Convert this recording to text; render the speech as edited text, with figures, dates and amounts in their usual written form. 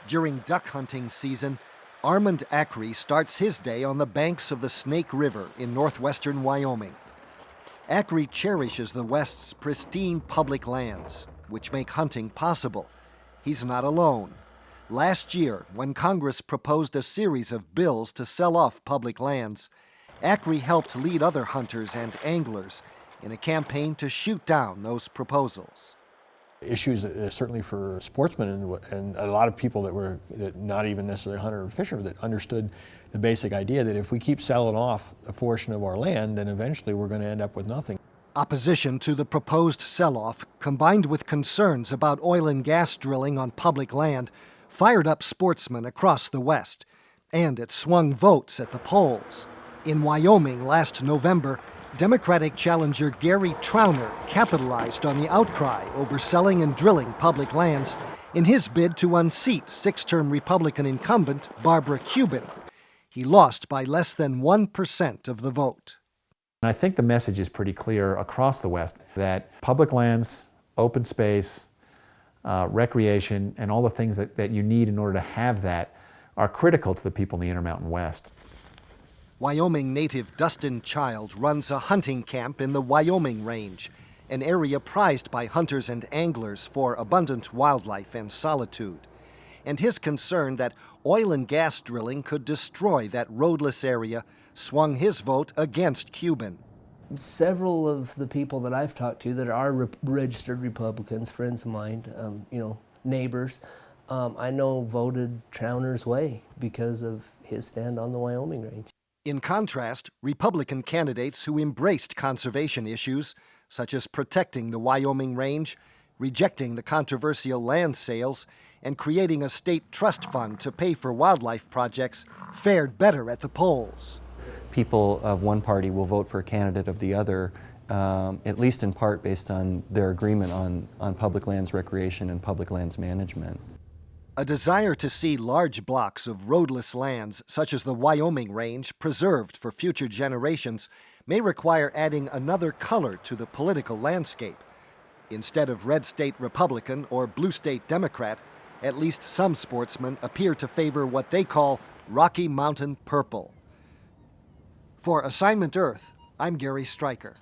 During duck hunting season, Armand Acri starts his day on the banks of the Snake River in northwestern Wyoming. Acri cherishes the West's pristine public lands, which make hunting possible. He's not alone. Last year, when Congress proposed a series of bills to sell off public lands, Acri helped lead other hunters and anglers in a campaign to shoot down those proposals. Issues certainly for sportsmen and a lot of people that not even necessarily hunter or fisher, that understood the basic idea that if we keep selling off a portion of our land, then eventually we're going to end up with nothing. Opposition to the proposed sell-off, combined with concerns about oil and gas drilling on public land, fired up sportsmen across the West, and it swung votes at the polls. In Wyoming last November, Democratic challenger Gary Trauner capitalized on the outcry over selling and drilling public lands in his bid to unseat six-term Republican incumbent Barbara Cuban. He lost by less than 1% of the vote. I think the message is pretty clear across the West that public lands, open space, recreation, and all the things that you need in order to have that are critical to the people in the Intermountain West. Wyoming native Dustin Child runs a hunting camp in the Wyoming Range, an area prized by hunters and anglers for abundant wildlife and solitude. And his concern that oil and gas drilling could destroy that roadless area swung his vote against Cuban. Several of the people that I've talked to that are registered Republicans, friends of mine, neighbors, I know voted Trauner's way because of his stand on the Wyoming Range. In contrast, Republican candidates who embraced conservation issues, such as protecting the Wyoming Range, rejecting the controversial land sales, and creating a state trust fund to pay for wildlife projects, fared better at the polls. People of one party will vote for a candidate of the other, at least in part based on their agreement on public lands recreation and public lands management. A desire to see large blocks of roadless lands, such as the Wyoming Range, preserved for future generations may require adding another color to the political landscape. Instead of red state Republican or blue state Democrat, at least some sportsmen appear to favor what they call Rocky Mountain purple. For Assignment Earth, I'm Gary Stryker.